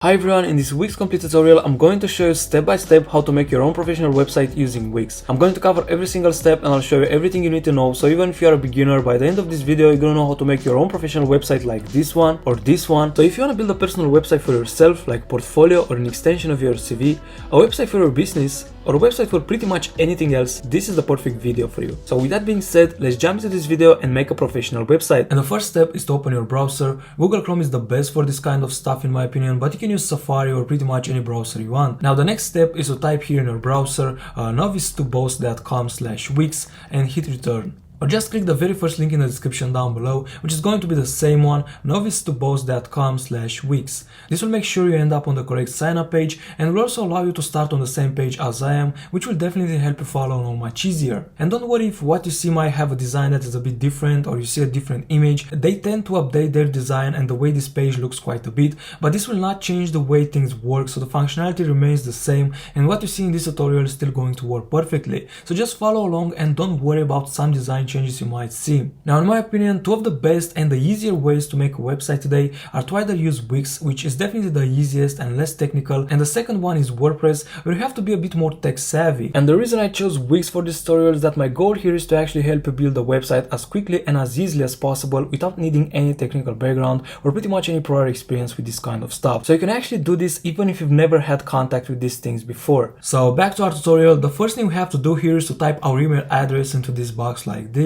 Hi everyone, in this WIX complete tutorial I'm going to show you step by step how to make your own professional website using WIX. I'm going to cover every single step and I'll show you everything you need to know, so even if you are a beginner, by the end of this video you're gonna know how to make your own professional website like this one or this one. So if you want to build a personal website for yourself, like portfolio or an extension of your CV, a website for your business, or a website for pretty much anything else, this is the perfect video for you. So with that being said, let's jump into this video and make a professional website. And the first step is to open your browser. Google Chrome is the best for this kind of stuff in my opinion, but you can use Safari or pretty much any browser you want. Now the next step is to type here in your browser novice2boss.com/wix and hit return. Or just click the very first link in the description down below, which is going to be the same one, novice2boss.com/wix. This will make sure you end up on the correct sign up page and will also allow you to start on the same page as I am, which will definitely help you follow along much easier. And don't worry if what you see might have a design that is a bit different or you see a different image. They tend to update their design and the way this page looks quite a bit, but this will not change the way things work, so the functionality remains the same and what you see in this tutorial is still going to work perfectly. So just follow along and don't worry about some design changes you might see. Now in my opinion, two of the best and the easier ways to make a website today are to either use Wix, which is definitely the easiest and less technical, and the second one is WordPress, where you have to be a bit more tech savvy. And the reason I chose Wix for this tutorial is that my goal here is to actually help you build a website as quickly and as easily as possible without needing any technical background or pretty much any prior experience with this kind of stuff. So you can actually do this even if you've never had contact with these things before. So back to our tutorial, the first thing we have to do here is to type our email address into this box like this.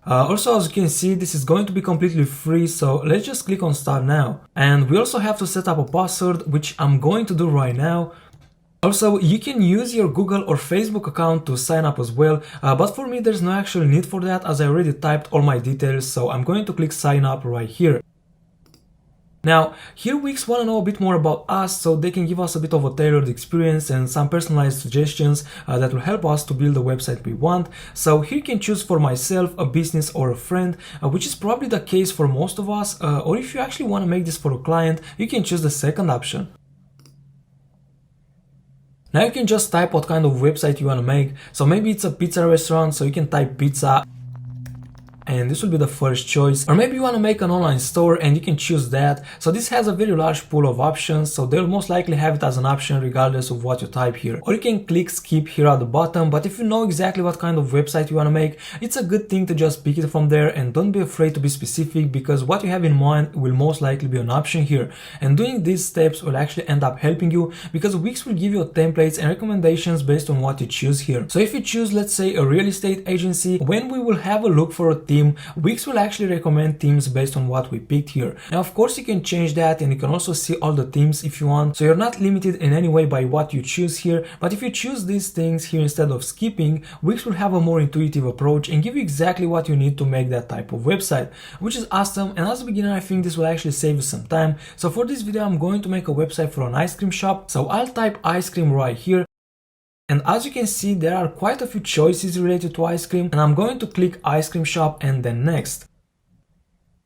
Also, as you can see, this is going to be completely free, so let's just click on start now. And we also have to set up a password, which I'm going to do right now. Also, you can use your Google or Facebook account to sign up as well, but for me there's no actual need for that as I already typed all my details, so I'm going to click sign up right here. Now, here Wix want to know a bit more about us, so they can give us a bit of a tailored experience and some personalized suggestions that will help us to build the website we want. So here you can choose for myself, a business or a friend, which is probably the case for most of us, or if you actually want to make this for a client, you can choose the second option. Now you can just type what kind of website you want to make, so maybe it's a pizza restaurant, so you can type pizza. And this will be the first choice. Or maybe you want to make an online store and you can choose that. So this has a very large pool of options, so they'll most likely have it as an option regardless of what you type here. Or you can click skip here at the bottom, but if you know exactly what kind of website you want to make, it's a good thing to just pick it from there and don't be afraid to be specific, because what you have in mind will most likely be an option here. And doing these steps will actually end up helping you, because Wix will give you templates and recommendations based on what you choose here. So if you choose, let's say, a real estate agency, when we will have a look for a theme, Wix will actually recommend themes based on what we picked here. Now of course you can change that and you can also see all the themes if you want, so you're not limited in any way by what you choose here. But if you choose these things here instead of skipping, Wix will have a more intuitive approach and give you exactly what you need to make that type of website, which is awesome. And as a beginner I think this will actually save you some time. So for this video I'm going to make a website for an ice cream shop, so I'll type ice cream right here. And as you can see, there are quite a few choices related to ice cream, and I'm going to click ice cream shop and then next.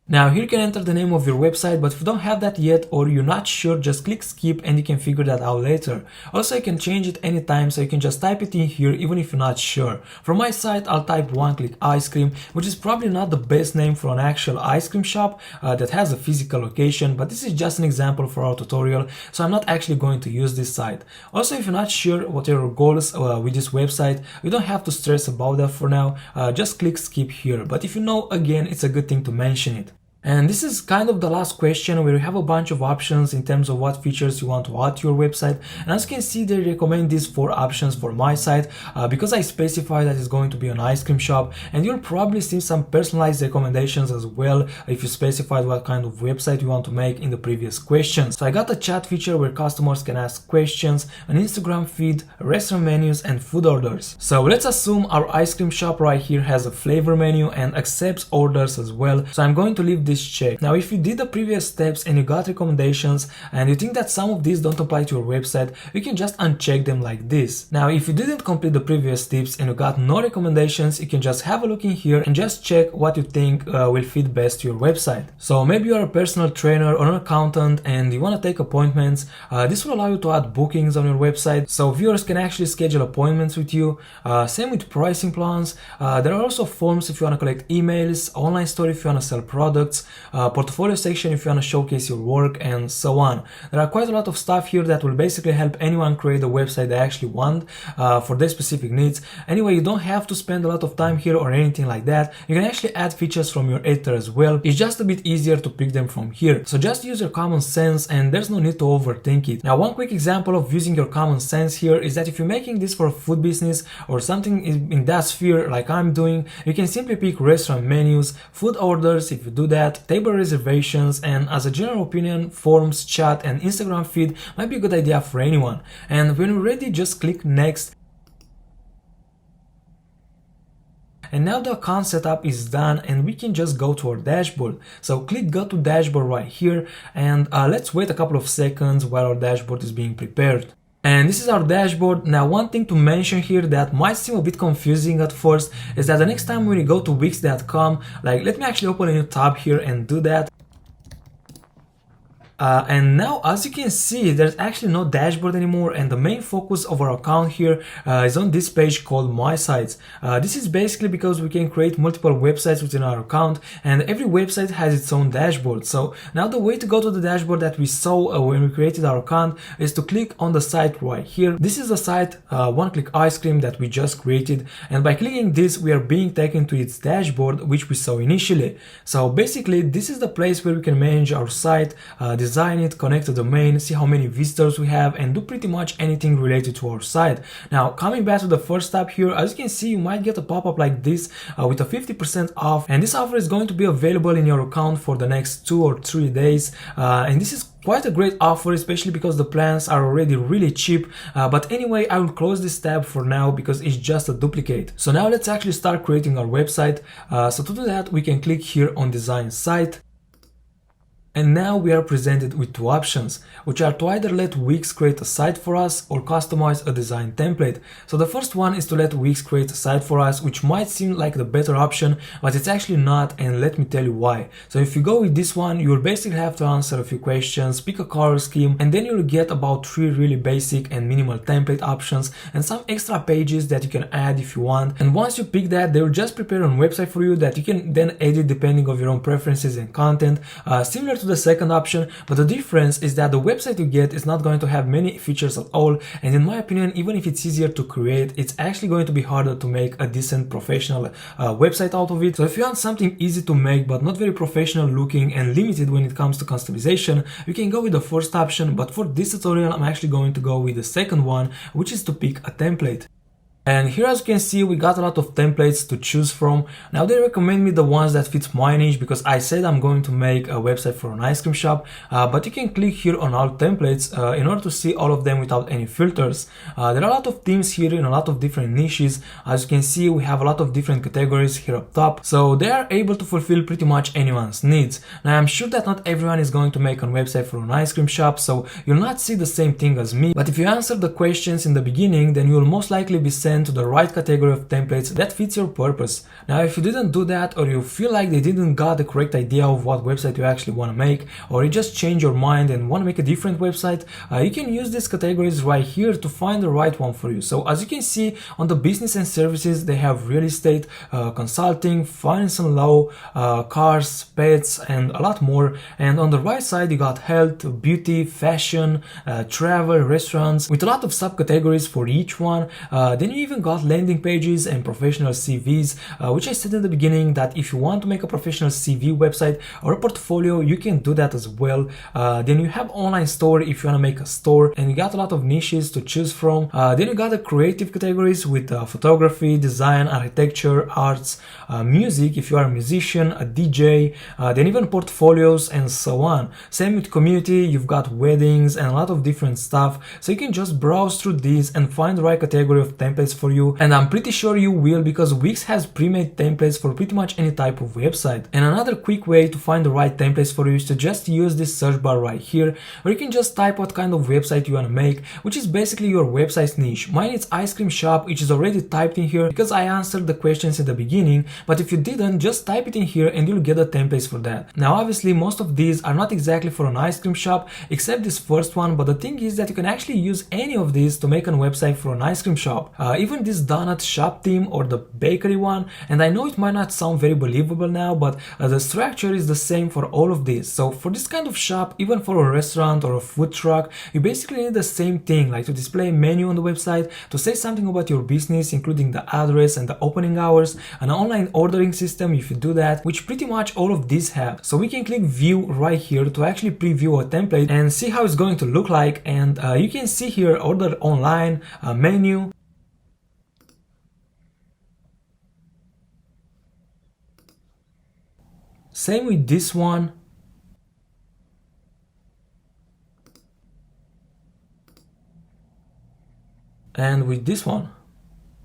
Now here you can enter the name of your website, but if you don't have that yet or you're not sure, just click skip and you can figure that out later. Also you can change it anytime, so you can just type it in here even if you're not sure. For my site I'll type one click ice cream, which is probably not the best name for an actual ice cream shop that has a physical location, but this is just an example for our tutorial, so I'm not actually going to use this site. Also if you're not sure what are your goals with this website, you don't have to stress about that for now, just click skip here. But if you know, again, it's a good thing to mention it. And this is kind of the last question, where you have a bunch of options in terms of what features you want to add to your website. And as you can see, they recommend these 4 options for my site because I specify that it's going to be an ice cream shop, and you'll probably see some personalized recommendations as well if you specified what kind of website you want to make in the previous questions. So I got a chat feature where customers can ask questions, an Instagram feed, restaurant menus and food orders. So let's assume our ice cream shop right here has a flavor menu and accepts orders as well. So I'm going to leave this check. Now if you did the previous steps and you got recommendations and you think that some of these don't apply to your website, you can just uncheck them like this. Now if you didn't complete the previous tips and you got no recommendations, you can just have a look in here and just check what you think will fit best to your website. So maybe you're a personal trainer or an accountant and you want to take appointments. This will allow you to add bookings on your website, so viewers can actually schedule appointments with you. Same with pricing plans. There are also forms if you want to collect emails, online store if you want to sell products, products, portfolio section if you want to showcase your work, and so on. There are quite a lot of stuff here that will basically help anyone create a website they actually want for their specific needs. Anyway, you don't have to spend a lot of time here or anything like that. You can actually add features from your editor as well. It's just a bit easier to pick them from here. So just use your common sense and there's no need to overthink it. Now, one quick example of using your common sense here is that if you're making this for a food business or something in that sphere like I'm doing, you can simply pick restaurant menus, food orders if you do that, table reservations, and as a general opinion, forms, chat, and Instagram feed might be a good idea for anyone. And when you're ready, just click next. And now the account setup is done and we can just go to our dashboard. So click go to dashboard right here, and let's wait a couple of seconds while our dashboard is being prepared. And this is our dashboard. Now, one thing to mention here that might seem a bit confusing at first is that the next time when you go to wix.com, like let me actually open a new tab here and do that. And now, as you can see, there's actually no dashboard anymore, and the main focus of our account here is on this page called My Sites. This is basically because we can create multiple websites within our account, and every website has its own dashboard. So now the way to go to the dashboard that we saw when we created our account is to click on the site right here. This is the site One Click Ice Cream that we just created, and by clicking this we are being taken to its dashboard, which we saw initially. So basically this is the place where we can manage our site, design it, connect a domain, see how many visitors we have, and do pretty much anything related to our site. Now, coming back to the first tab here, as you can see, you might get a pop-up like this with a 50% off, and this offer is going to be available in your account for the next 2 or 3 days, and this is quite a great offer, especially because the plans are already really cheap. But anyway, I will close this tab for now because it's just a duplicate. So now let's actually start creating our website. So to do that, we can click here on design site. And now we are presented with two options, which are to either let Wix create a site for us or customize a design template. So the first one is to let Wix create a site for us, which might seem like the better option, but it's actually not, and let me tell you why. So if you go with this one, you'll basically have to answer a few questions, pick a color scheme, and then you'll get about 3 really basic and minimal template options and some extra pages that you can add if you want. And once you pick that, they will just prepare a website for you that you can then edit depending on your own preferences and content, similar to the second option, but the difference is that the website you get is not going to have many features at all, and in my opinion, even if it's easier to create, it's actually going to be harder to make a decent professional website out of it. So if you want something easy to make but not very professional looking and limited when it comes to customization, you can go with the first option, but for this tutorial I'm actually going to go with the second one, which is to pick a template. And here, as you can see, we got a lot of templates to choose from. Now they recommend me the ones that fit my niche because I said I'm going to make a website for an ice cream shop, but you can click here on all templates in order to see all of them without any filters. There are a lot of themes here in a lot of different niches. As you can see, we have a lot of different categories here up top, so they are able to fulfill pretty much anyone's needs. Now I'm sure that not everyone is going to make a website for an ice cream shop, so you'll not see the same thing as me, but if you answer the questions in the beginning, then you will most likely be sent to the right category of templates that fits your purpose. Now if you didn't do that, or you feel like they didn't got the correct idea of what website you actually want to make, or you just change your mind and want to make a different website, you can use these categories right here to find the right one for you. So as you can see, on the business and services they have real estate, consulting, finance and law, cars, pets, and a lot more. And on the right side you got health, beauty, fashion, travel, restaurants, with a lot of subcategories for each one. Then you even got landing pages and professional CVs, which I said in the beginning that if you want to make a professional CV website or a portfolio, you can do that as well. Then you have online store if you want to make a store, and you got a lot of niches to choose from. Then you got the creative categories with photography, design, architecture, arts, music if you are a musician, a DJ, then even portfolios and so on. Same with community, you've got weddings and a lot of different stuff, so you can just browse through these and find the right category of templates for you, and I'm pretty sure you will because Wix has pre-made templates for pretty much any type of website. And another quick way to find the right templates for you is to just use this search bar right here, where you can just type what kind of website you want to make, which is basically your website's niche. Mine is ice cream shop, which is already typed in here because I answered the questions in the beginning, but if you didn't, just type it in here and you'll get the templates for that. Now obviously most of these are not exactly for an ice cream shop except this first one, but the thing is that you can actually use any of these to make a website for an ice cream shop. even this donut shop theme or the bakery one, and I know it might not sound very believable now, but the structure is the same for all of these. So for this kind of shop, even for a restaurant or a food truck, you basically need the same thing, like to display a menu on the website, to say something about your business, including the address and the opening hours, an online ordering system if you do that, which pretty much all of these have. So we can click view right here to actually preview a template and see how it's going to look like. And you can see here order online, menu. Same with this one. And with this one.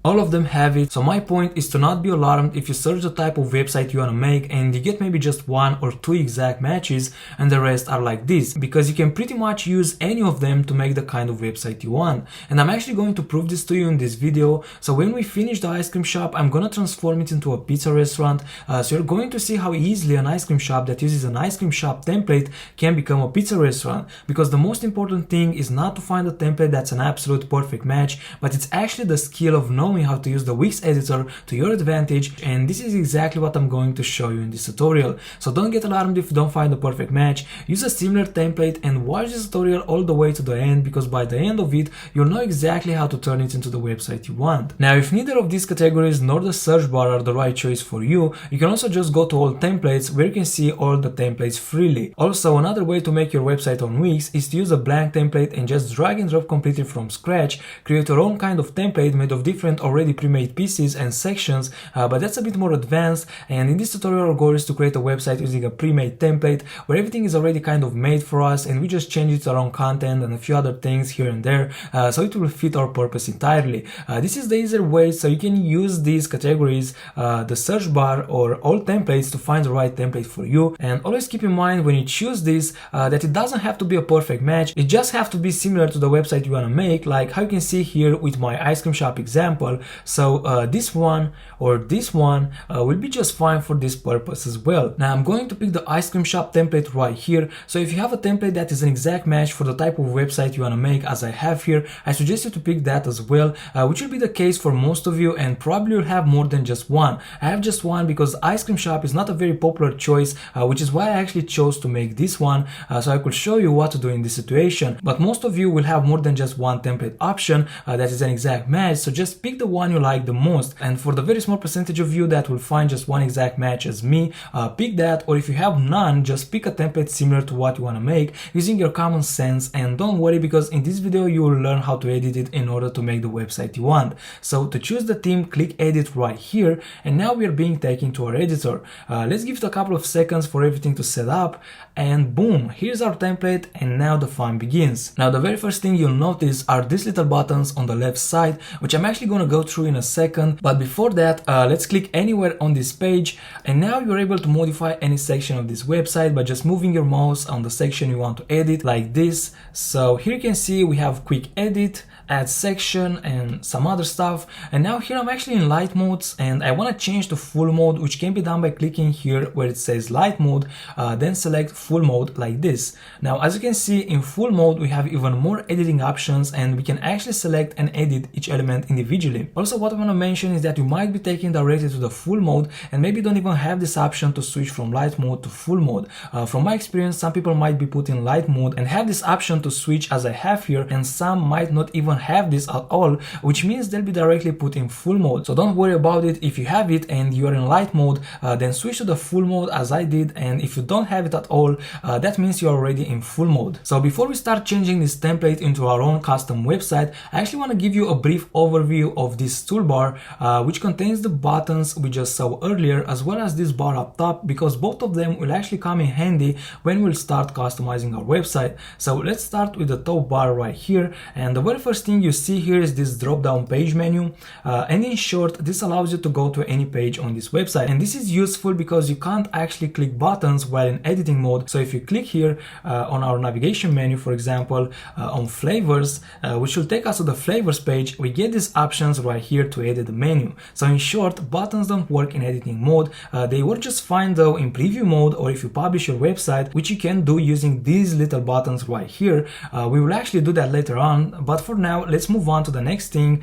All of them have it, so my point is to not be alarmed if you search the type of website you want to make and you get maybe just 1 or 2 exact matches and the rest are like this, because you can pretty much use any of them to make the kind of website you want. And I'm actually going to prove this to you in this video. So when we finish the ice cream shop, I'm gonna transform it into a pizza restaurant, so you're going to see how easily an ice cream shop that uses an ice cream shop template can become a pizza restaurant. Because the most important thing is not to find a template that's an absolute perfect match, but it's actually the skill of knowing how to use the WIX editor to your advantage, and this is exactly what I'm going to show you in this tutorial. So don't get alarmed if you don't find the perfect match. Use a similar template and watch this tutorial all the way to the end, because by the end of it you'll know exactly how to turn it into the website you want. Now if neither of these categories nor the search bar are the right choice for you, you can also just go to all templates where you can see all the templates freely. Also, another way to make your website on WIX is to use a blank template and just drag and drop completely from scratch, create your own kind of template made of different already pre-made pieces and sections, but that's a bit more advanced. And in this tutorial our goal is to create a website using a pre-made template where everything is already kind of made for us and we just change it to our own content and a few other things here and there, so it will fit our purpose entirely. This is the easier way, so you can use these categories, the search bar or all templates, to find the right template for you. And always keep in mind when you choose this that it doesn't have to be a perfect match, it just have to be similar to the website you want to make, like how you can see here with my ice cream shop example. So this one or this one will be just fine for this purpose as well. Now I'm going to pick the ice cream shop template right here. So if you have a template that is an exact match for the type of website you want to make, as I have here, I suggest you to pick that as well, which will be the case for most of you, and probably you'll have more than just one. I have just one because ice cream shop is not a very popular choice, which is why I actually chose to make this one, so I could show you what to do in this situation. But most of you will have more than just one template option that is an exact match, so just pick the one you like the most. And for the very small percentage of you that will find just one exact match as me, pick that, or if you have none, just pick a template similar to what you want to make using your common sense. And don't worry, because in this video you will learn how to edit it in order to make the website you want. So to choose the theme, click edit right here, and now we are being taken to our editor. Let's give it a couple of seconds for everything to set up, and boom, here's our template, and now the fun begins. Now the very first thing you'll notice are these little buttons on the left side, which I'm actually going to go through in a second. But before that, let's click anywhere on this page, and now you're able to modify any section of this website by just moving your mouse on the section you want to edit, like this. So here you can see we have quick edit, add section, and some other stuff. And now here I'm actually in light modes, and I want to change to full mode, which can be done by clicking here where it says light mode, then select full mode like this. Now as you can see, in full mode we have even more editing options, and we can actually select and edit each element individually. Also, what I want to mention is that you might be taken directly to the full mode and maybe don't even have this option to switch from light mode to full mode. From my experience, some people might be put in light mode and have this option to switch as I have here, and some might not even have this at all, which means they'll be directly put in full mode. So don't worry about it. If you have it and you are in light mode, then switch to the full mode as I did, and if you don't have it at all, that means you're already in full mode. So before we start changing this template into our own custom website, I actually want to give you a brief overview of this toolbar, which contains the buttons we just saw earlier, as well as this bar up top, because both of them will actually come in handy when we'll start customizing our website. So let's start with the top bar right here, and the very first thing you see here is this drop down page menu, and in short, this allows you to go to any page on this website. And this is useful because you can't actually click buttons while in editing mode. So if you click here on our navigation menu, for example, on flavors, which will take us to the flavors page, we get these options options right here to edit the menu. So in short, buttons don't work in editing mode. They work just fine though in preview mode, or if you publish your website, which you can do using these little buttons right here. We will actually do that later on, but for now let's move on to the next thing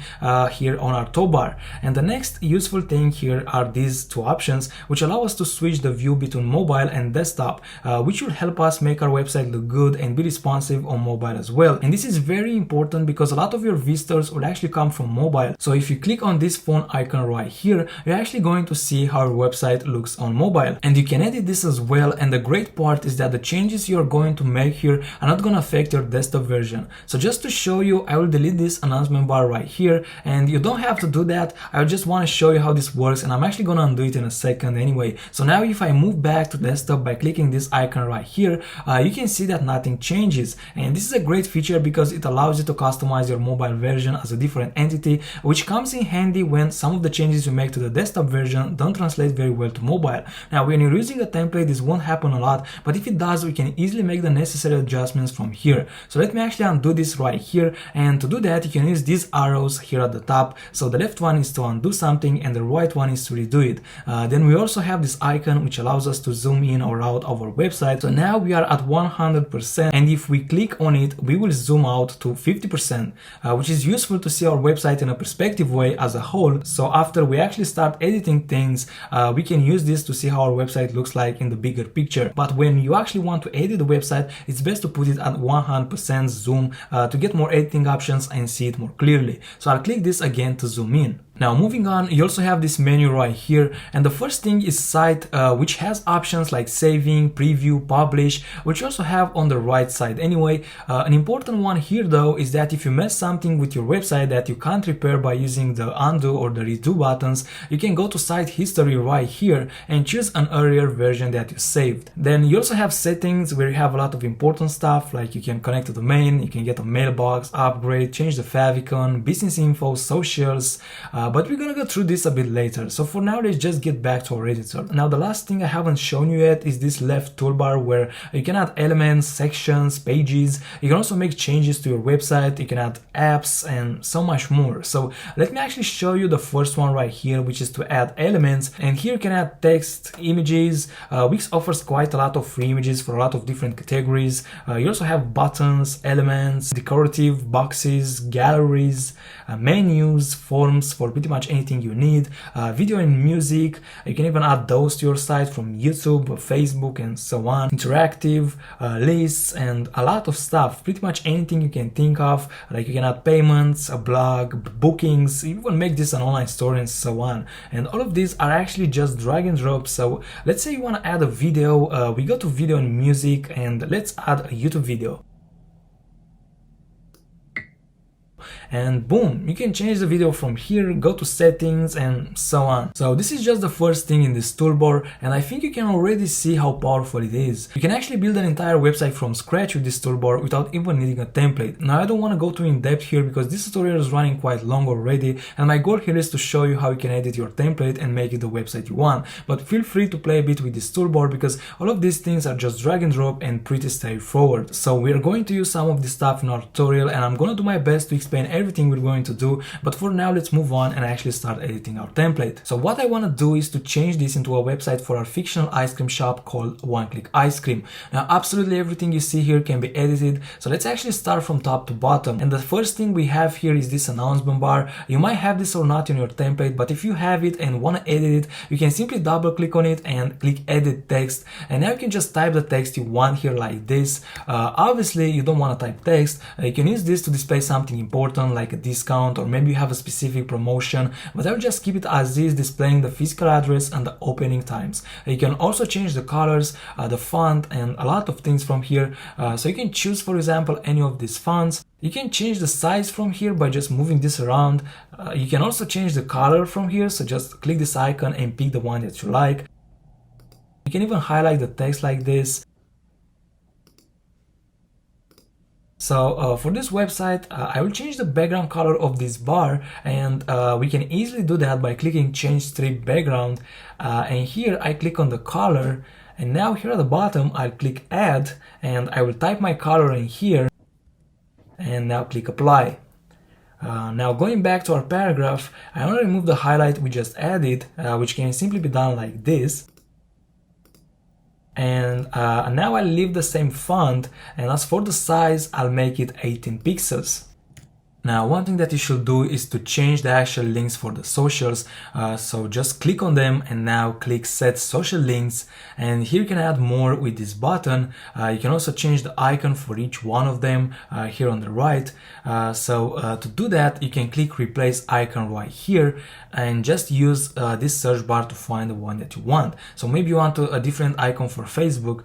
here on our toolbar. And the next useful thing here are these two options, which allow us to switch the view between mobile and desktop, which will help us make our website look good and be responsive on mobile as well. And this is very important because a lot of your visitors will actually come from mobile. So if you click on this phone icon right here, you're actually going to see how your website looks on mobile, and you can edit this as well. And the great part is that the changes you're going to make here are not going to affect your desktop version. So just to show you, I will delete this announcement bar right here, and you don't have to do that. I just want to show you how this works, and I'm actually going to undo it in a second anyway. So now if I move back to desktop by clicking this icon right here, you can see that nothing changes. And this is a great feature because it allows you to customize your mobile version as a different entity, which comes in handy when some of the changes you make to the desktop version don't translate very well to mobile. Now when you're using a template, this won't happen a lot, but if it does, we can easily make the necessary adjustments from here. So let me actually undo this right here, and to do that you can use these arrows here at the top. So the left one is to undo something and the right one is to redo it. Then we also have this icon which allows us to zoom in or out of our website. So now we are at 100%, and if we click on it, we will zoom out to 50%, which is useful to see our website in a perspective way as a whole. So after we actually start editing things, we can use this to see how our website looks like in the bigger picture. But when you actually want to edit the website, it's best to put it at 100% zoom to get more editing options and see it more clearly. So I'll click this again to zoom in. Now moving on, you also have this menu right here, and the first thing is site, which has options like saving, preview, publish, which you also have on the right side anyway. An important one here though is that if you mess something with your website that you can't repair by using the undo or the redo buttons, you can go to site history right here and choose an earlier version that you saved. Then you also have settings where you have a lot of important stuff, like you can connect to the domain, you can get a mailbox, upgrade, change the favicon, business info, socials, but we're gonna go through this a bit later. So for now, let's just get back to our editor. Now the last thing I haven't shown you yet is this left toolbar where you can add elements, sections, pages. You can also make changes to your website, you can add apps and so much more. So let me actually show you the first one right here, which is to add elements. And here you can add text, images. Wix offers quite a lot of free images for a lot of different categories. You also have buttons, elements, decorative, boxes, galleries, menus, forms for pretty much anything you need, video and music. You can even add those to your site from YouTube, Facebook and so on, interactive, lists and a lot of stuff, pretty much anything you can think of. Like you can add payments, a blog, bookings, you can make this an online store and so on. And all of these are actually just drag and drop. So let's say you want to add a video, we go to video and music and let's add a YouTube video. And boom, you can change the video from here, go to settings and so on. So this is just the first thing in this toolbar, and I think you can already see how powerful it is. You can actually build an entire website from scratch with this toolbar without even needing a template. Now I don't want to go too in depth here because this tutorial is running quite long already, and my goal here is to show you how you can edit your template and make it the website you want. But feel free to play a bit with this toolbar because all of these things are just drag and drop and pretty straightforward. So we're going to use some of this stuff in our tutorial, and I'm going to do my best to explain everything we're going to do, but for now let's move on and actually start editing our template. So what I want to do is to change this into a website for our fictional ice cream shop called One Click Ice Cream. Now absolutely everything you see here can be edited, so let's actually start from top to bottom. And the first thing we have here is this announcement bar. You might have this or not in your template, but if you have it and want to edit it, you can simply double click on it and click edit text, and now you can just type the text you want here like this. Obviously you don't want to type text. You can use this to display something important like a discount, or maybe you have a specific promotion, but I will just keep it as is, displaying the physical address and the opening times. You can also change the colors, the font and a lot of things from here. So you can choose, for example, any of these fonts. You can change the size from here by just moving this around. You can also change the color from here, so just click this icon and pick the one that you like. You can even highlight the text like this. So for this website, I will change the background color of this bar, and we can easily do that by clicking change strip background, and here I click on the color, and now here at the bottom I'll click add, and I will type my color in here and now click apply. Now going back to our paragraph, I want to remove the highlight we just added, which can simply be done like this. And now I'll leave the same font, and as for the size, I'll make it 18 pixels. Now, one thing that you should do is to change the actual links for the socials. So just click on them and now click set social links. And here you can add more with this button. You can also change the icon for each one of them here on the right. To do that, you can click replace icon right here and just use this search bar to find the one that you want. So maybe you want a different icon for Facebook.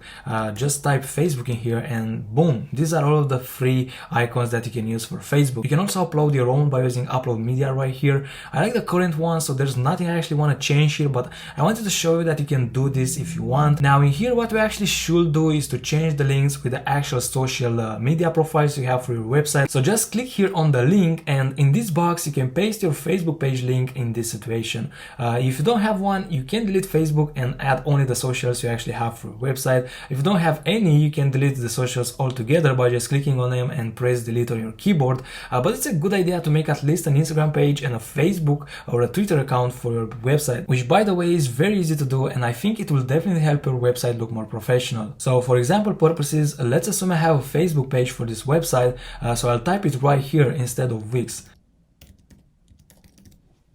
Just type Facebook in here and boom, these are all of the free icons that you can use for Facebook. You can also upload your own by using upload media right here. I like the current one, so there's nothing I actually want to change here, but I wanted to show you that you can do this if you want. Now in here, what we actually should do is to change the links with the actual social media profiles you have for your website. So just click here on the link, and in this box you can paste your Facebook page link in this situation. If you don't have one, you can delete Facebook and add only the socials you actually have for your website. If you don't have any, you can delete the socials altogether by just clicking on them and press delete on your keyboard. But it's a good idea to make at least an Instagram page and a Facebook or a Twitter account for your website, which by the way is very easy to do, and I think it will definitely help your website look more professional. So for example purposes, let's assume I have a Facebook page for this website, so I'll type it right here instead of WIX.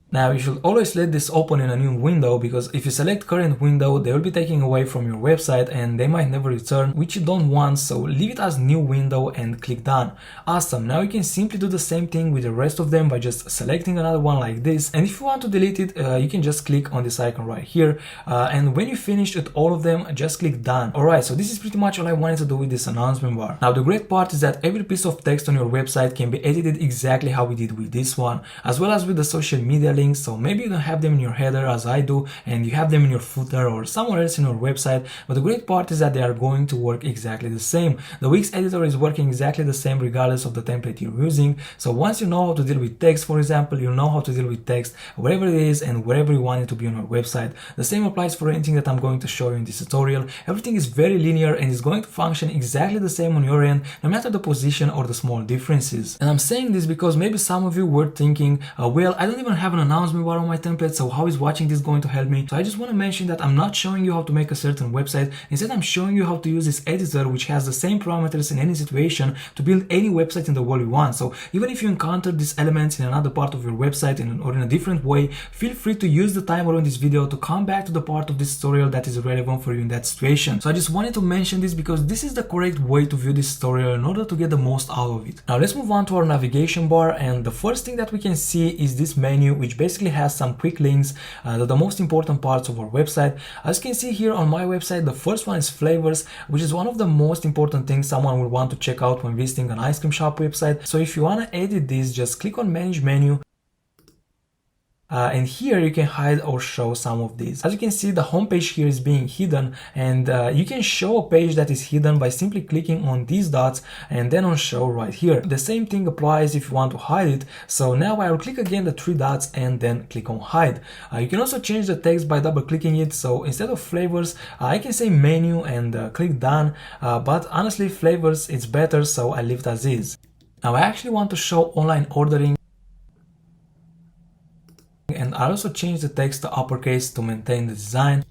Now you should always let this open in a new window, because if you select current window, they will be taken away from your website and they might never return, which you don't want, so leave it as new window and click done. Awesome, now you can simply do the same thing with the rest of them by just selecting another one like this, and if you want to delete it, you can just click on this icon right here, and when you finish with all of them, just click done. Alright, so this is pretty much all I wanted to do with this announcement bar. Now the great part is that every piece of text on your website can be edited exactly how we did with this one, as well as with the social media links. So maybe you don't have them in your header as I do, and you have them in your footer or somewhere else in your website, but the great part is that they are going to work exactly the same. The WIX editor is working exactly the same regardless of the template you're using. So once you know how to deal with text, for example, you know how to deal with text wherever it is and wherever you want it to be on your website. The same applies for anything that I'm going to show you in this tutorial. Everything is very linear and is going to function exactly the same on your end, no matter the position or the small differences. And I'm saying this because maybe some of you were thinking, well, I don't even have an announcement bar on my template, so how is watching this going to help me? So I just want to mention that I'm not showing you how to make a certain website. Instead, I'm showing you how to use this editor, which has the same parameters in any situation, to build any website in the world you want. So even if you encounter these elements in another part of your website or in a different way, feel free to use the timer on this video to come back to the part of this tutorial that is relevant for you in that situation. So I just wanted to mention this because this is the correct way to view this tutorial in order to get the most out of it. Now let's move on to our navigation bar, and the first thing that we can see is this menu, which basically has some quick links to the most important parts of our website. As you can see here on my website, the first one is flavors, which is one of the most important things someone will want to check out when visiting an ice cream shop website. So if you want to edit this, just click on manage menu. And here you can hide or show some of these. As you can see, the home page here is being hidden, and you can show a page that is hidden by simply clicking on these dots and then on show right here. The same thing applies if you want to hide it. So now I will click again the three dots and then click on hide. You can also change the text by double clicking it. So instead of flavors, I can say menu and click done, but honestly flavors it's better, so I leave it as is. Now I actually want to show online ordering, and I also change the text to uppercase to maintain the design.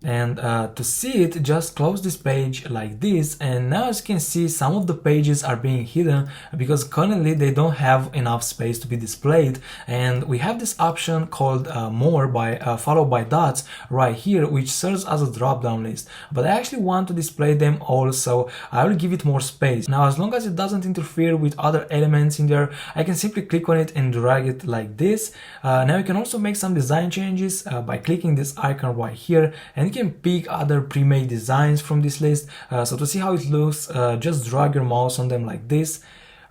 And to see it, just close this page like this, and now as you can see, some of the pages are being hidden because currently they don't have enough space to be displayed, and we have this option called more followed by dots right here, which serves as a drop down list, but I actually want to display them all, so I will give it more space. Now as long as it doesn't interfere with other elements in there, I can simply click on it and drag it like this. Now you can also make some design changes by clicking this icon right here, and you can pick other pre-made designs from this list. So to see how it looks, just drag your mouse on them like this.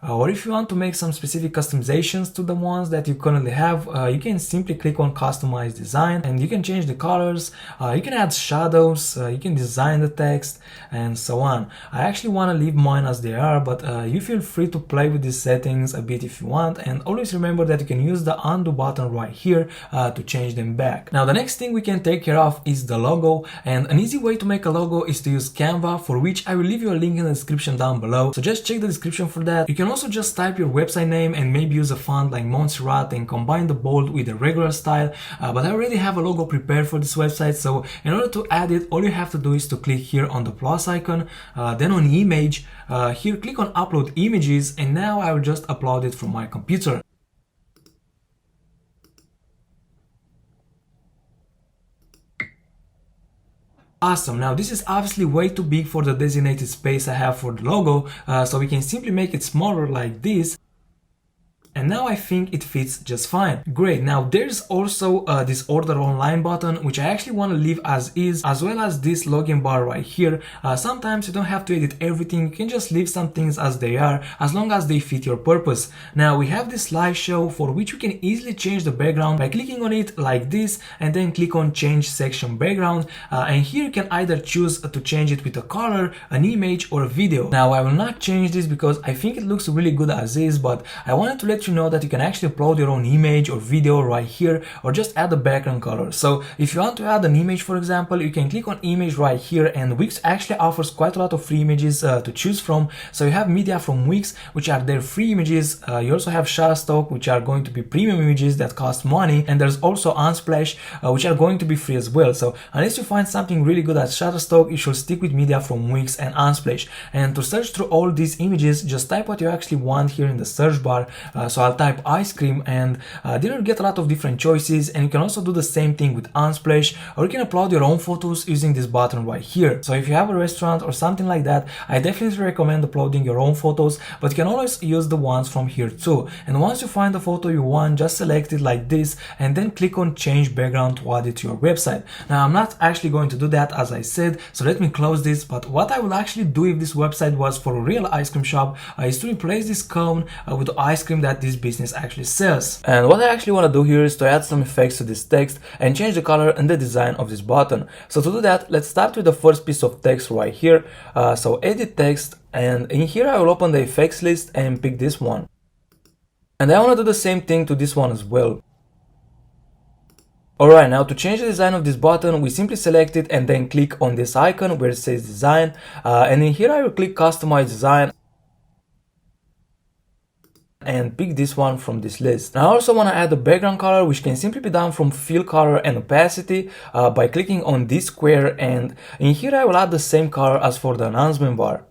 Or if you want to make some specific customizations to the ones that you currently have, you can simply click on customize design, and you can change the colors, you can add shadows, you can design the text, and so on. I actually want to leave mine as they are, but you feel free to play with these settings a bit if you want, and always remember that you can use the undo button right here to change them back. Now the next thing we can take care of is the logo, and an easy way to make a logo is to use Canva, for which I will leave you a link in the description down below, so just check the description for that. You can can also just type your website name and maybe use a font like Montserrat and combine the bold with the regular style, but I already have a logo prepared for this website, so in order to add it, all you have to do is to click here on the plus icon, then on image, here click on upload images, and now I will just upload it from my computer. Awesome, now this is obviously way too big for the designated space I have for the logo, so we can simply make it smaller like this. And now I think it fits just fine. Great, now there's also this order online button, which I actually want to leave as is, as well as this login bar right here. Sometimes you don't have to edit everything, you can just leave some things as they are, as long as they fit your purpose. Now we have this slideshow for which you can easily change the background by clicking on it like this, and then click on change section background, and here you can either choose to change it with a color, an image, or a video. Now I will not change this because I think it looks really good as is, but I wanted to let you know that you can actually upload your own image or video right here, or just add a background color. So if you want to add an image, for example, you can click on image right here, and Wix actually offers quite a lot of free images to choose from. So you have media from Wix, which are their free images. You also have Shutterstock, which are going to be premium images that cost money, and there's also Unsplash, which are going to be free as well. So unless you find something really good at Shutterstock, you should stick with media from Wix and Unsplash. And to search through all these images, just type what you actually want here in the search bar. So I'll type ice cream, and didn't get a lot of different choices. And you can also do the same thing with Unsplash, or you can upload your own photos using this button right here. So if you have a restaurant or something like that, I definitely recommend uploading your own photos, but you can always use the ones from here too. And once you find the photo you want, just select it like this, and then click on change background to add it to your website. Now I'm not actually going to do that, as I said, so let me close this. But what I will actually do if this website was for a real ice cream shop is to replace this cone with the ice cream that this business actually sells. And what I actually want to do here is to add some effects to this text and change the color and the design of this button. So to do that, let's start with the first piece of text right here. So edit text, and in here I will open the effects list and pick this one. And I want to do the same thing to this one as well. Alright, now to change the design of this button, we simply select it and then click on this icon where it says design, and in here I will click customize design and pick this one from this list. Now I also want to add a background color, which can simply be done from fill color and opacity by clicking on this square, and in here I will add the same color as for the announcement bar.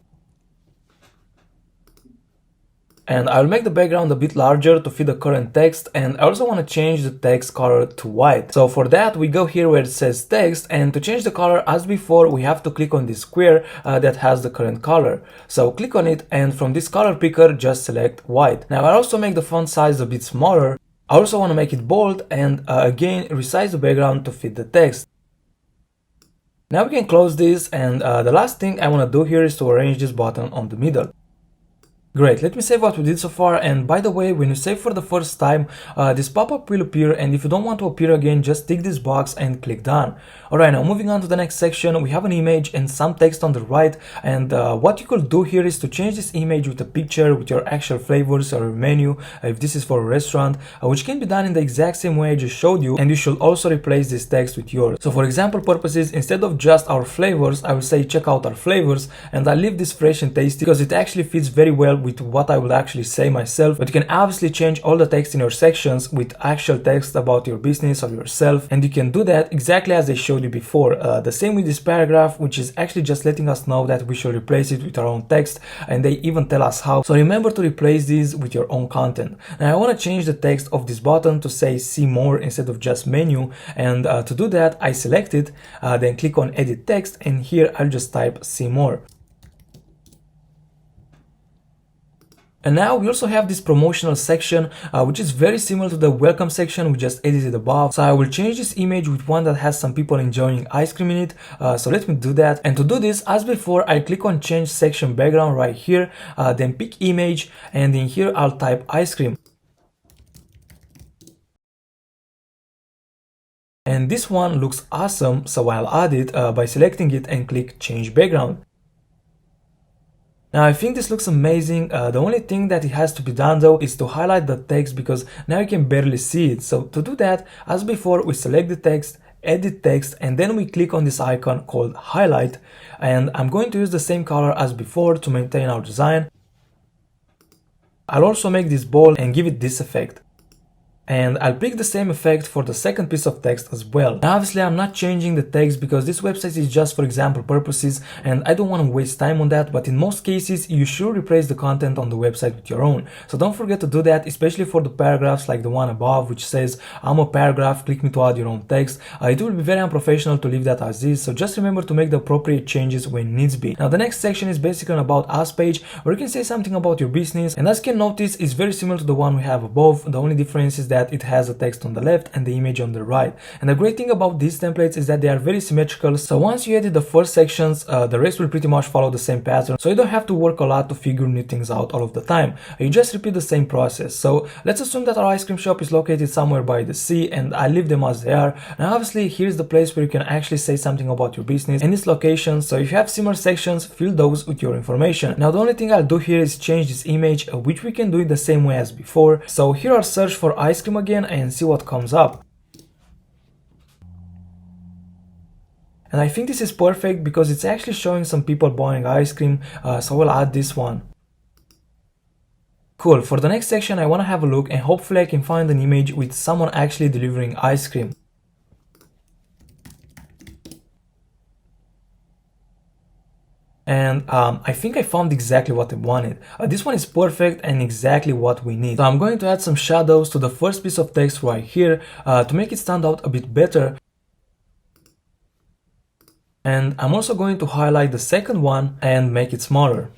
And I'll make the background a bit larger to fit the current text, and I also want to change the text color to white. So for that we go here where it says text, and to change the color as before we have to click on this square that has the current color. So click on it, and from this color picker just select white. Now I'll also make the font size a bit smaller. I also want to make it bold, and again resize the background to fit the text. Now we can close this, and the last thing I want to do here is to arrange this button on the middle. Great, let me save what we did so far. And by the way, when you save for the first time, this pop-up will appear, and if you don't want to appear again, just tick this box and click done. Alright, now moving on to the next section, we have an image and some text on the right, and what you could do here is to change this image with a picture with your actual flavors or menu, if this is for a restaurant, which can be done in the exact same way I just showed you, and you should also replace this text with yours. So for example purposes, instead of just our flavors, I will say check out our flavors, and I leave this fresh and tasty because it actually fits very well with what I would actually say myself. But you can obviously change all the text in your sections with actual text about your business or yourself, and you can do that exactly as I showed you before. The same with this paragraph, which is actually just letting us know that we should replace it with our own text, and they even tell us how. So remember to replace these with your own content. Now I want to change the text of this button to say see more instead of just menu, and to do that I select it, then click on edit text, and here I'll just type see more. And now we also have this promotional section, which is very similar to the welcome section we just edited above. So I will change this image with one that has some people enjoying ice cream in it. So let me do that. And to do this, as before, I click on change section background right here, then pick image, and in here I'll type ice cream. And this one looks awesome, so I'll add it by selecting it and click change background. Now I think this looks amazing. The only thing that it has to be done though is to highlight the text, because now you can barely see it. So to do that, as before, we select the text, edit text, and then we click on this icon called highlight, and I'm going to use the same color as before to maintain our design. I'll also make this bold and give it this effect. And I'll pick the same effect for the second piece of text as well. Now, obviously, I'm not changing the text because this website is just for example purposes and I don't want to waste time on that, but in most cases you should replace the content on the website with your own. So don't forget to do that, especially for the paragraphs like the one above which says I'm a paragraph, click me to add your own text. It will be very unprofessional to leave that as is, so just remember to make the appropriate changes when needs be. Now the next section is basically an about us page where you can say something about your business, and as you can notice it's very similar to the one we have above. The only difference is that it has the text on the left and the image on the right. And the great thing about these templates is that they are very symmetrical, so once you edit the first sections, the rest will pretty much follow the same pattern, so you don't have to work a lot to figure new things out all of the time. You just repeat the same process. So let's assume that our ice cream shop is located somewhere by the sea and I leave them as they are. Now obviously here's the place where you can actually say something about your business in this location, so if you have similar sections, fill those with your information. Now the only thing I'll do here is change this image, which we can do it the same way as before. So here I'll search for ice cream again and see what comes up. And I think this is perfect because it's actually showing some people buying ice cream, so we'll add this one. Cool, for the next section I want to have a look and hopefully I can find an image with someone actually delivering ice cream. And I think I found exactly what I wanted. This one is perfect and exactly what we need. So I'm going to add some shadows to the first piece of text right here to make it stand out a bit better. And I'm also going to highlight the second one and make it smaller.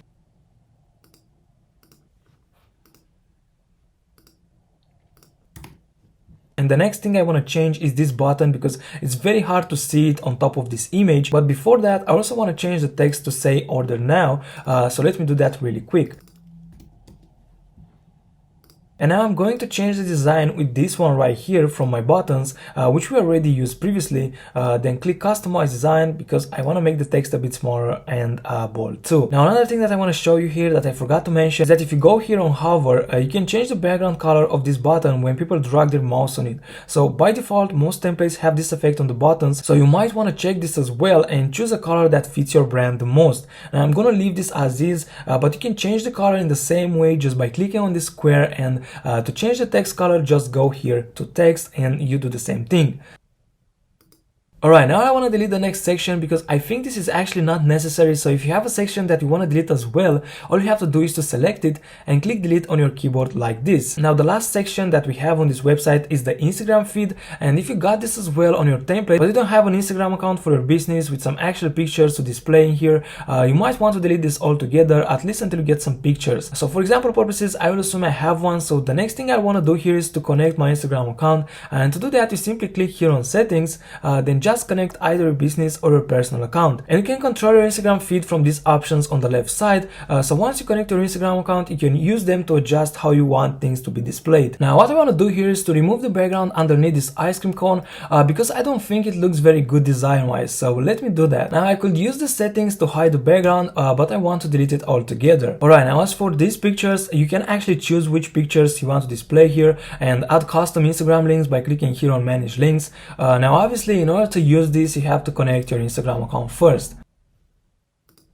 And the next thing I want to change is this button because it's very hard to see it on top of this image. But before that, I also want to change the text to say order now. So let me do that really quick. And now I'm going to change the design with this one right here from my buttons, which we already used previously. Then click customize design because I want to make the text a bit smaller and bold too. Now another thing that I want to show you here that I forgot to mention is that if you go here on hover, you can change the background color of this button when people drag their mouse on it. So by default, most templates have this effect on the buttons, so you might want to check this as well and choose a color that fits your brand the most. Now I'm going to leave this as is, but you can change the color in the same way just by clicking on this square, and to change the text color, just go here to text and you do the same thing. Alright, now I want to delete the next section because I think this is actually not necessary. So if you have a section that you want to delete as well, all you have to do is to select it and click delete on your keyboard like this. Now the last section that we have on this website is the Instagram feed, and if you got this as well on your template but you don't have an Instagram account for your business with some actual pictures to display in here, you might want to delete this altogether, at least until you get some pictures. So for example purposes, I will assume I have one, so the next thing I want to do here is to connect my Instagram account, and to do that you simply click here on settings, then just connect either your business or your personal account. And you can control your Instagram feed from these options on the left side. So once you connect your Instagram account, you can use them to adjust how you want things to be displayed. Now what I want to do here is to remove the background underneath this ice cream cone because I don't think it looks very good design wise, so let me do that. Now I could use the settings to hide the background, but I want to delete it altogether. Alright, now as for these pictures, you can actually choose which pictures you want to display here and add custom Instagram links by clicking here on manage links. Now obviously in order to use this you have to connect your Instagram account first.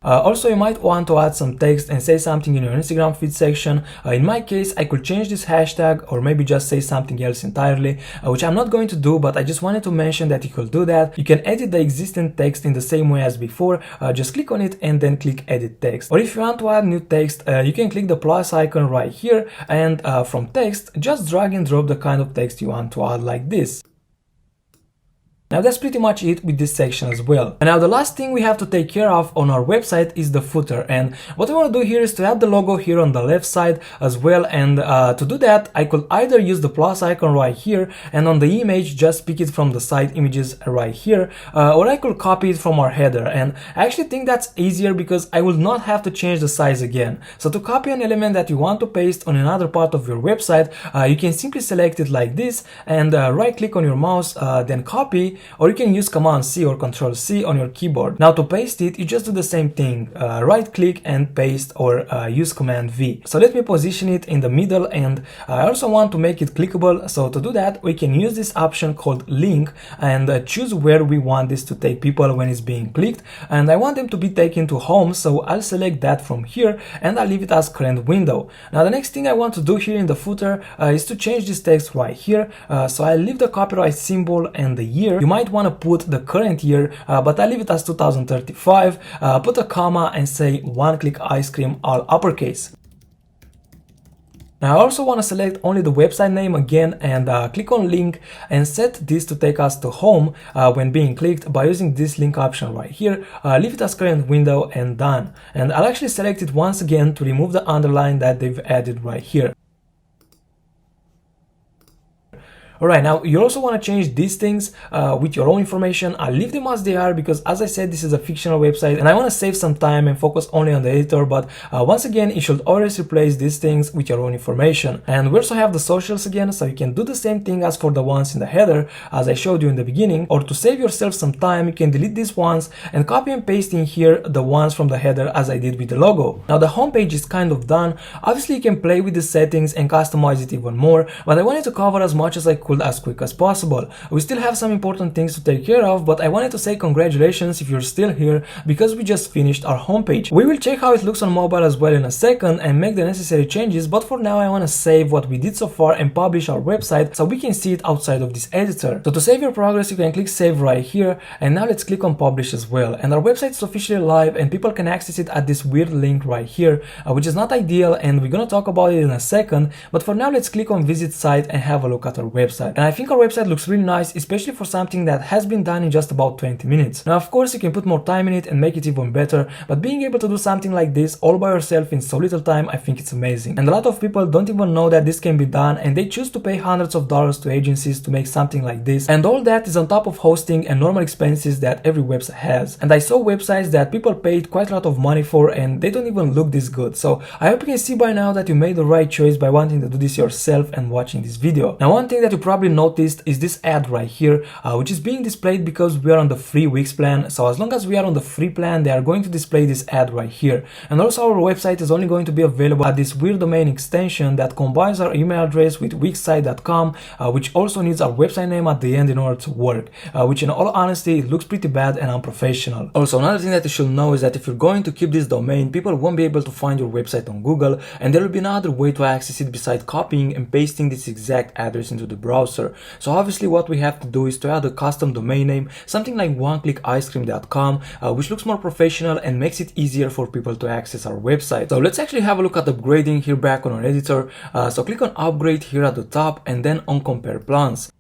Also you might want to add some text and say something in your Instagram feed section. In my case I could change this hashtag or maybe just say something else entirely, which I'm not going to do, but I just wanted to mention that you could do that. You can edit the existing text in the same way as before, just click on it and then click edit text. Or if you want to add new text, you can click the plus icon right here and from text just drag and drop the kind of text you want to add like this. Now that's pretty much it with this section as well. And now the last thing we have to take care of on our website is the footer, and what I want to do here is to add the logo here on the left side as well, and to do that I could either use the plus icon right here and on the image just pick it from the side images right here, or I could copy it from our header, and I actually think that's easier because I will not have to change the size again. So to copy an element that you want to paste on another part of your website, you can simply select it like this and right click on your mouse, then copy, or you can use Command C or Control C on your keyboard. Now to paste it, you just do the same thing, right click and paste, or use Command V. So let me position it in the middle, and I also want to make it clickable. So to do that, we can use this option called link and choose where we want this to take people when it's being clicked, and I want them to be taken to home, so I'll select that from here and I'll leave it as current window. Now the next thing I want to do here in the footer is to change this text right here. So I'll leave the copyright symbol and the year. You might want to put the current year, but I leave it as 2035, put a comma and say one click ice cream, all uppercase. Now I also want to select only the website name again and click on link and set this to take us to home when being clicked by using this link option right here. Leave it as current window and done. And I'll actually select it once again to remove the underline that they've added right here. Alright, now you also want to change these things with your own information. I'll leave them as they are because, as I said, this is a fictional website and I want to save some time and focus only on the editor, but once again, you should always replace these things with your own information. And we also have the socials again, so you can do the same thing as for the ones in the header as I showed you in the beginning, or to save yourself some time, you can delete these ones and copy and paste in here the ones from the header as I did with the logo. Now the homepage is kind of done. Obviously you can play with the settings and customize it even more, but I wanted to cover as much as I could as quick as possible. We still have some important things to take care of, but I wanted to say congratulations if you're still here because we just finished our homepage. We will check how it looks on mobile as well in a second and make the necessary changes, but for now I want to save what we did so far and publish our website so we can see it outside of this editor. So to save your progress, you can click save right here, and now let's click on publish as well. And our website is officially live and people can access it at this weird link right here, which is not ideal, and we're gonna talk about it in a second, but for now let's click on visit site and have a look at our website. And I think our website looks really nice, especially for something that has been done in just about 20 minutes. Now of course you can put more time in it and make it even better, but being able to do something like this all by yourself in so little time, I think it's amazing. And a lot of people don't even know that this can be done, and they choose to pay hundreds of dollars to agencies to make something like this, and all that is on top of hosting and normal expenses that every website has. And I saw websites that people paid quite a lot of money for and they don't even look this good. So I hope you can see by now that you made the right choice by wanting to do this yourself and watching this video. Now one thing that you probably noticed is this ad right here, which is being displayed because we are on the free WIX plan. So as long as we are on the free plan, they are going to display this ad right here. And also our website is only going to be available at this weird domain extension that combines our email address with wixsite.com, which also needs our website name at the end in order to work, which in all honesty, it looks pretty bad and unprofessional. Also, another thing that you should know is that if you're going to keep this domain, people won't be able to find your website on Google, and there will be another way to access it besides copying and pasting this exact address into the browser. So obviously what we have to do is to add a custom domain name, something like oneclickicecream.com, which looks more professional and makes it easier for people to access our website. So let's actually have a look at upgrading here back on our editor. So click on upgrade here at the top and then on compare plans.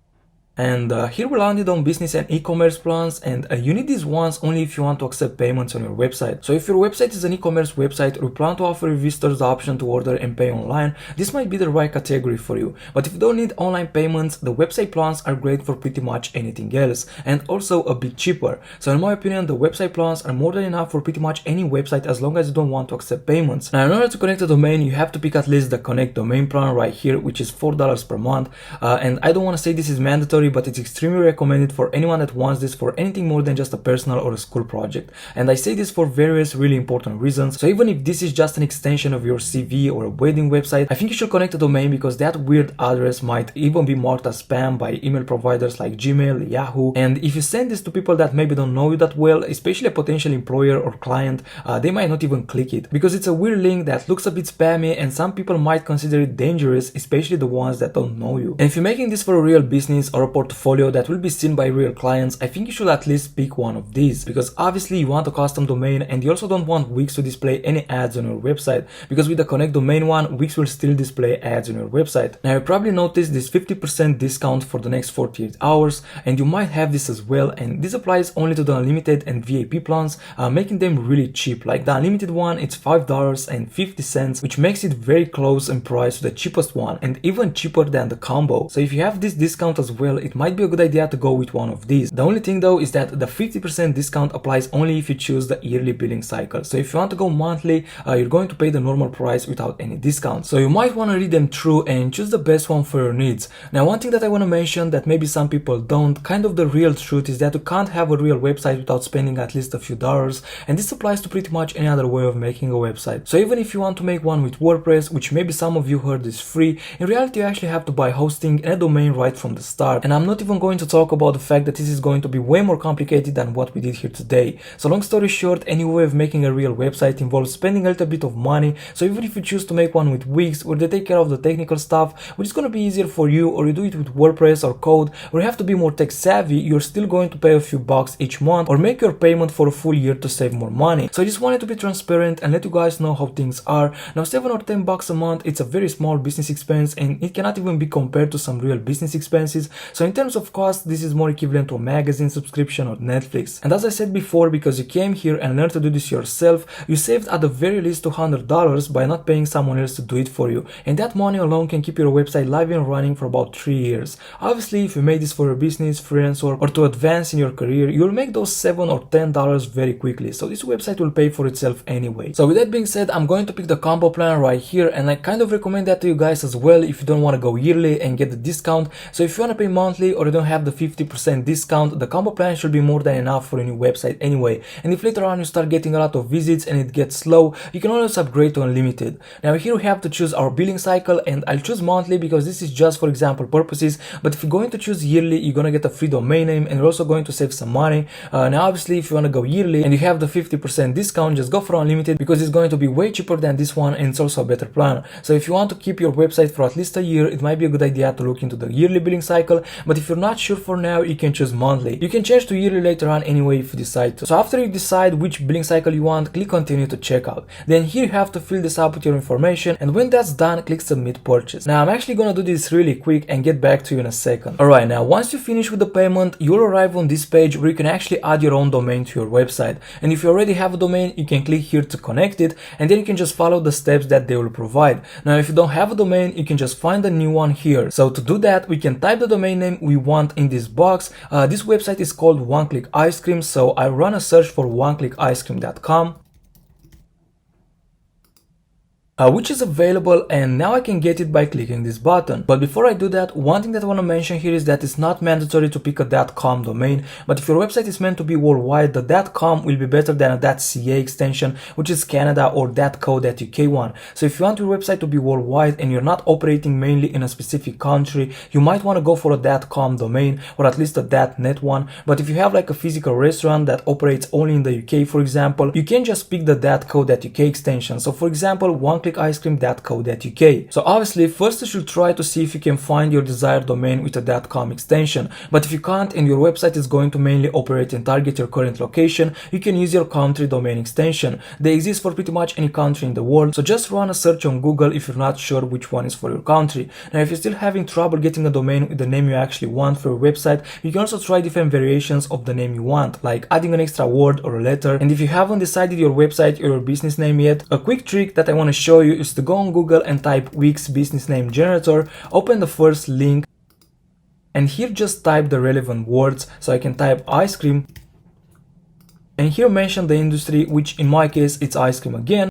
And here we landed on business and e-commerce plans, and you need these ones only if you want to accept payments on your website. So if your website is an e-commerce website or you plan to offer your visitors the option to order and pay online, this might be the right category for you. But if you don't need online payments, the website plans are great for pretty much anything else, and also a bit cheaper. So in my opinion, the website plans are more than enough for pretty much any website as long as you don't want to accept payments. Now in order to connect a domain, you have to pick at least the connect domain plan right here, which is $4 per month. And I don't want to say this is mandatory, but it's extremely recommended for anyone that wants this for anything more than just a personal or a school project. And I say this for various really important reasons. So even if this is just an extension of your CV or a wedding website, I think you should connect a domain because that weird address might even be marked as spam by email providers like Gmail, Yahoo. And if you send this to people that maybe don't know you that well, especially a potential employer or client, they might not even click it because it's a weird link that looks a bit spammy, and some people might consider it dangerous, especially the ones that don't know you. And if you're making this for a real business or a portfolio that will be seen by real clients, I think you should at least pick one of these, because obviously you want a custom domain and you also don't want Wix to display any ads on your website, because with the connect domain one, Wix will still display ads on your website. Now you probably noticed this 50% discount for the next 48 hours, and you might have this as well, and this applies only to the unlimited and VIP plans, making them really cheap. Like the unlimited one, it's $5.50, which makes it very close in price to the cheapest one, and even cheaper than the combo. So if you have this discount as well, it might be a good idea to go with one of these. The only thing though is that the 50% discount applies only if you choose the yearly billing cycle. So if you want to go monthly, you're going to pay the normal price without any discount. So you might want to read them through and choose the best one for your needs. Now, one thing that I want to mention that maybe some people don't, kind of the real truth is that you can't have a real website without spending at least a few dollars, and this applies to pretty much any other way of making a website. So even if you want to make one with WordPress, which maybe some of you heard is free, in reality you actually have to buy hosting and a domain right from the start. And I'm not even going to talk about the fact that this is going to be way more complicated than what we did here today. So long story short, any way of making a real website involves spending a little bit of money. So even if you choose to make one with WIX, where they take care of the technical stuff, which is going to be easier for you, or you do it with WordPress or code, or you have to be more tech savvy, you're still going to pay a few bucks each month or make your payment for a full year to save more money. So I just wanted to be transparent and let you guys know how things are. Now 7 or 10 bucks a month, it's a very small business expense and it cannot even be compared to some real business expenses. So in terms of cost, this is more equivalent to a magazine subscription or Netflix. And as I said before, because you came here and learned to do this yourself, you saved at the very least $200 by not paying someone else to do it for you. And that money alone can keep your website live and running for about 3 years. Obviously, if you made this for your business, freelance or to advance in your career, you'll make those $7 or $10 very quickly. So this website will pay for itself anyway. So with that being said, I'm going to pick the combo plan right here, and I kind of recommend that to you guys as well if you don't want to go yearly and get the discount. So if you want to pay monthly or you don't have the 50% discount, the combo plan should be more than enough for a new website anyway. And if later on you start getting a lot of visits and it gets slow, you can always upgrade to unlimited. Now here we have to choose our billing cycle, and I'll choose monthly because this is just for example purposes. But if you're going to choose yearly, you're going to get a free domain name and you're also going to save some money. Now obviously if you want to go yearly and you have the 50% discount, just go for unlimited because it's going to be way cheaper than this one and it's also a better plan. So if you want to keep your website for at least a year, it might be a good idea to look into the yearly billing cycle. But if you're not sure for now, you can choose monthly. You can change to yearly later on anyway if you decide to. So after you decide which billing cycle you want, click continue to checkout. Then here you have to fill this up with your information, and when that's done, click submit purchase. Now I'm actually gonna do this really quick and get back to you in a second. Alright, now once you finish with the payment, you'll arrive on this page where you can actually add your own domain to your website. And if you already have a domain, you can click here to connect it, and then you can just follow the steps that they will provide. Now if you don't have a domain, you can just find a new one here. So to do that, we can type the domain name we want in this box. This website is called One Click Ice Cream, so I run a search for oneclickicecream.com. Which is available, and now I can get it by clicking this button. But before I do that, one thing that I want to mention here is that it's not mandatory to pick a .com domain, but if your website is meant to be worldwide, the .com will be better than a .ca extension, which is Canada, or .co.uk one. So if you want your website to be worldwide and you're not operating mainly in a specific country, you might want to go for a .com domain or at least a .net one. But if you have like a physical restaurant that operates only in the UK, for example, you can just pick the .co.uk extension. So for example, oneclickicecream.co.uk. So obviously first you should try to see if you can find your desired domain with a .com extension. But if you can't and your website is going to mainly operate and target your current location, you can use your country domain extension. They exist for pretty much any country in the world, so just run a search on Google if you're not sure which one is for your country. Now if you're still having trouble getting a domain with the name you actually want for your website, you can also try different variations of the name you want, like adding an extra word or a letter. And if you haven't decided your website or your business name yet, a quick trick that I want to show you is to go on Google and type WIX business name generator, open the first link, and here just type the relevant words. So I can type ice cream, and here mention the industry, which in my case it's ice cream again,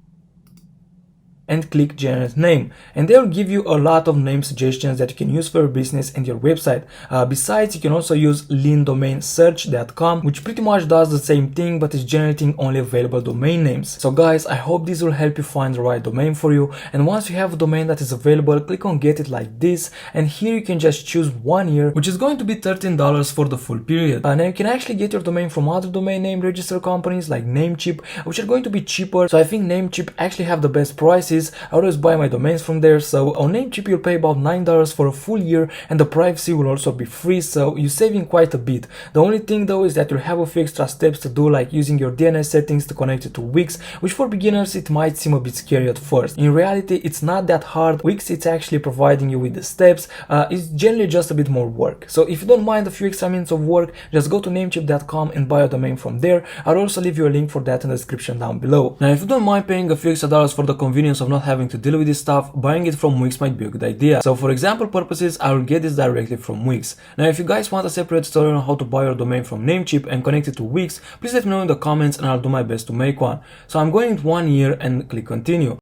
and click generate name, and they'll give you a lot of name suggestions that you can use for your business and your website. Besides, you can also use leandomainsearch.com, which pretty much does the same thing but is generating only available domain names. So guys, I hope this will help you find the right domain for you, and once you have a domain that is available, click on get it like this, and here you can just choose 1 year, which is going to be $13 for the full period. Now you can actually get your domain from other domain name register companies like Namecheap, which are going to be cheaper. So I think Namecheap actually have the best prices. I always buy my domains from there. So on Namecheap you'll pay about $9 for a full year, and the privacy will also be free, so you're saving quite a bit. The only thing though is that you'll have a few extra steps to do, like using your DNS settings to connect it to WIX, which for beginners it might seem a bit scary at first. In reality it's not that hard. WIX it's actually providing you with the steps. It's generally just a bit more work. So if you don't mind a few extra minutes of work, just go to namecheap.com and buy a domain from there. I'll also leave you a link for that in the description down below. Now if you don't mind paying a few extra dollars for the convenience of not having to deal with this stuff, buying it from Wix might be a good idea. So for example purposes, I will get this directly from Wix. Now if you guys want a separate tutorial on how to buy your domain from Namecheap and connect it to Wix, please let me know in the comments and I'll do my best to make one. So I'm going with 1 year and click continue.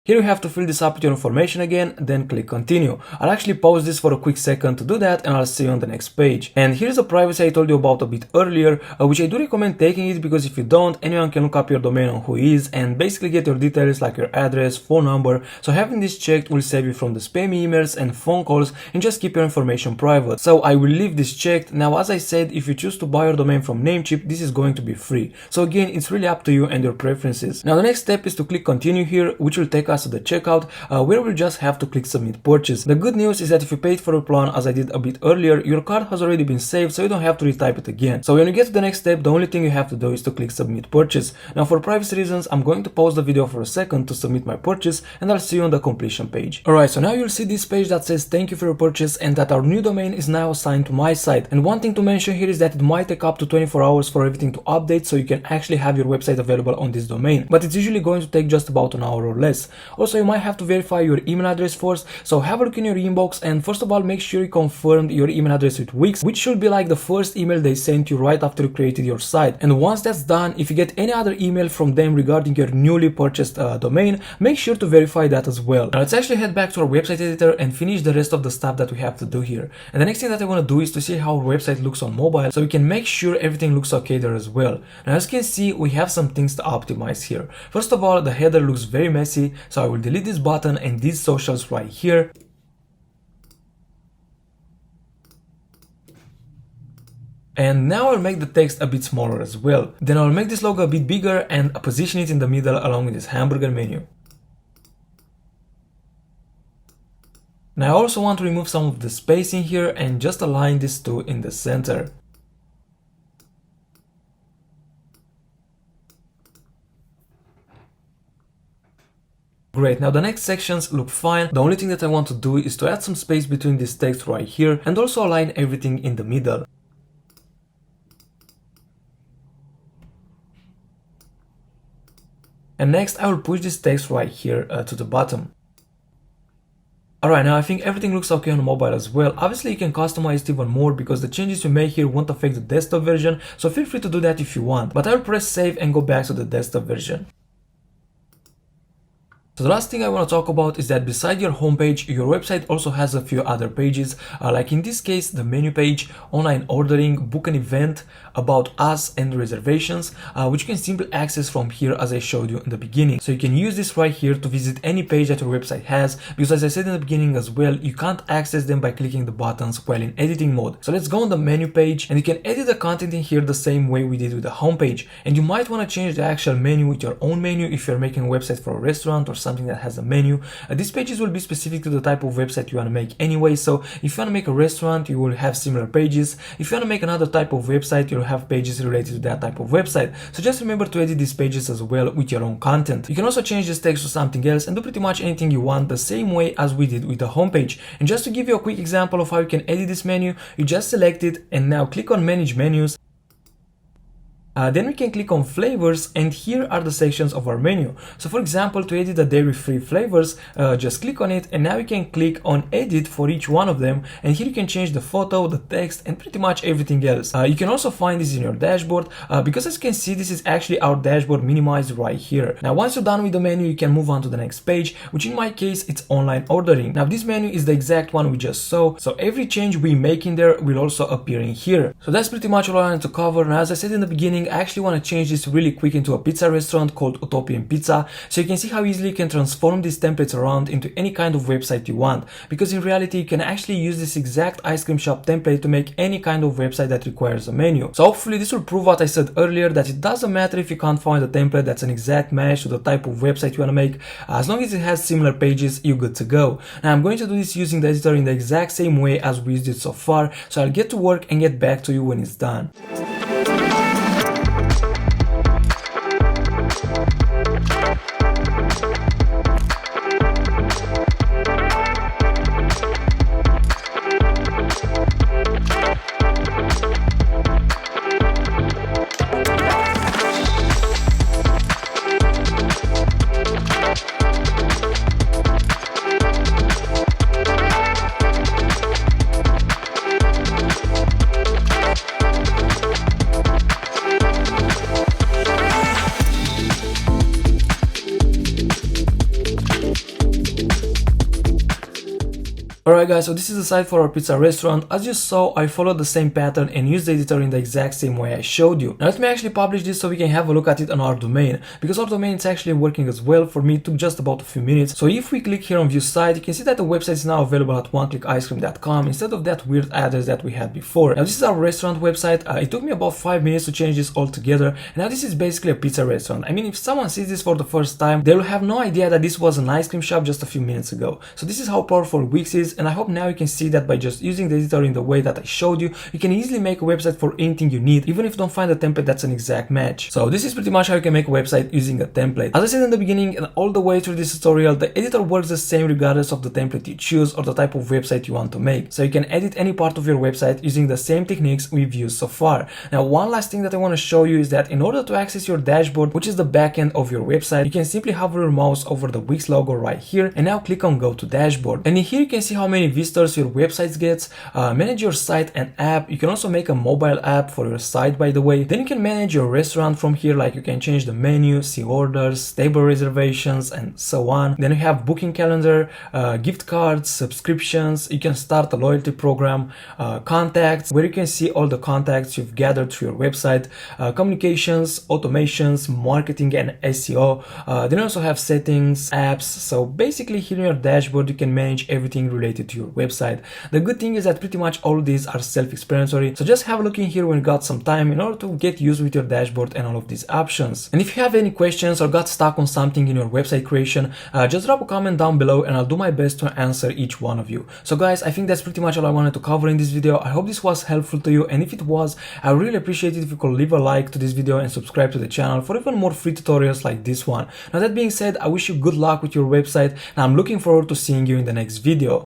Here you have to fill this up with your information again, then click continue. I'll actually pause this for a quick second to do that and I'll see you on the next page. And here's the privacy I told you about a bit earlier, which I do recommend taking it because if you don't, anyone can look up your domain on Whois and basically get your details like your address, phone number. So having this checked will save you from the spammy emails and phone calls and just keep your information private. So I will leave this checked. Now as I said, if you choose to buy your domain from Namecheap, this is going to be free. So again, it's really up to you and your preferences. Now the next step is to click continue here, which will take us to the checkout, where we'll just have to click submit purchase. The good news is that if you paid for a plan as I did a bit earlier, your card has already been saved, so you don't have to retype it again. So when you get to the next step, the only thing you have to do is to click submit purchase. Now for privacy reasons, I'm going to pause the video for a second to submit my purchase and I'll see you on the completion page. Alright, so now you'll see this page that says thank you for your purchase and that our new domain is now assigned to my site. And one thing to mention here is that it might take up to 24 hours for everything to update, so you can actually have your website available on this domain. But it's usually going to take just about an hour or less. Also, you might have to verify your email address first, so have a look in your inbox and first of all make sure you confirmed your email address with Wix, which should be like the first email they sent you right after you created your site. And once that's done, if you get any other email from them regarding your newly purchased domain, make sure to verify that as well. Now let's actually head back to our website editor and finish the rest of the stuff that we have to do here. And the next thing that I want to do is to see how our website looks on mobile, so we can make sure everything looks okay there as well. Now as you can see, we have some things to optimize here. First of all, the header looks very messy, so I will delete this button and these socials right here. And now I'll make the text a bit smaller as well. Then I'll make this logo a bit bigger and position it in the middle along with this hamburger menu. Now I also want to remove some of the spacing here and just align these two in the center. Great, now the next sections look fine. The only thing that I want to do is to add some space between this text right here and also align everything in the middle. And next I will push this text right here to the bottom. Alright, now I think everything looks okay on mobile as well. Obviously you can customize it even more because the changes you make here won't affect the desktop version, so feel free to do that if you want. But I will press save and go back to the desktop version. So the last thing I want to talk about is that beside your homepage, your website also has a few other pages, like in this case the menu page, online ordering, book an event, about us and reservations, which you can simply access from here as I showed you in the beginning. So you can use this right here to visit any page that your website has, because as I said in the beginning as well, you can't access them by clicking the buttons while in editing mode. So let's go on the menu page and you can edit the content in here the same way we did with the homepage. And you might want to change the actual menu with your own menu if you're making a website for a restaurant or something that has a menu. These pages will be specific to the type of website you want to make anyway, so if you want to make a restaurant, you will have similar pages. If you want to make another type of website, you'll have pages related to that type of website. So just remember to edit these pages as well with your own content. You can also change this text to something else and do pretty much anything you want the same way as we did with the homepage. And just to give you a quick example of how you can edit this menu, you just select it and now click on manage menus. Then we can click on flavors and here are the sections of our menu. So for example, to edit the dairy-free flavors, just click on it and now you can click on edit for each one of them, and here you can change the photo, the text and pretty much everything else. You can also find this in your dashboard, because as you can see, this is actually our dashboard minimized right here. Now once you're done with the menu, you can move on to the next page, which in my case it's online ordering. Now this menu is the exact one we just saw, so every change we make in there will also appear in here. So that's pretty much all I wanted to cover. Now as I said in the beginning, I actually want to change this really quick into a pizza restaurant called Utopian Pizza, so you can see how easily you can transform these templates around into any kind of website you want, because in reality you can actually use this exact ice cream shop template to make any kind of website that requires a menu. So hopefully this will prove what I said earlier, that it doesn't matter if you can't find a template that's an exact match to the type of website you want to make. As long as it has similar pages, you're good to go. Now I'm going to do this using the editor in the exact same way as we used it so far, so I'll get to work and get back to you when it's done. Alright guys, so this is the site for our pizza restaurant. As you saw, I followed the same pattern and used the editor in the exact same way I showed you. Now let me actually publish this so we can have a look at it on our domain, because our domain is actually working as well. For me, it took just about a few minutes. So if we click here on view site, you can see that the website is now available at oneclickicecream.com instead of that weird address that we had before. Now this is our restaurant website. It took me about 5 minutes to change this all together. And now this is basically a pizza restaurant. I mean, if someone sees this for the first time, they will have no idea that this was an ice cream shop just a few minutes ago. So this is how powerful Wix is, and I hope now you can see that by just using the editor in the way that I showed you, you can easily make a website for anything you need, even if you don't find a template that's an exact match. So this is pretty much how you can make a website using a template. As I said in the beginning and all the way through this tutorial, the editor works the same regardless of the template you choose or the type of website you want to make. So you can edit any part of your website using the same techniques we've used so far. Now, one last thing that I want to show you is that in order to access your dashboard, which is the backend of your website, you can simply hover your mouse over the Wix logo right here and now click on go to dashboard. And in here you can see how many visitors your website gets, manage your site and app. You can also make a mobile app for your site, by the way. Then you can manage your restaurant from here, like you can change the menu, see orders, table reservations, and so on. Then you have booking calendar, gift cards, subscriptions. You can start a loyalty program, contacts, where you can see all the contacts you've gathered through your website, communications, automations, marketing, and SEO. Then you also have settings, apps. So basically here in your dashboard, you can manage everything related to your website. The good thing is that pretty much all of these are self-explanatory, so just have a look in here when you got some time in order to get used with your dashboard and all of these options. And if you have any questions or got stuck on something in your website creation, just drop a comment down below and I'll do my best to answer each one of you. So guys, I think that's pretty much all I wanted to cover in this video. I hope this was helpful to you, and if it was, I would really appreciate it if you could leave a like to this video and subscribe to the channel for even more free tutorials like this one. Now that being said, I wish you good luck with your website and I'm looking forward to seeing you in the next video.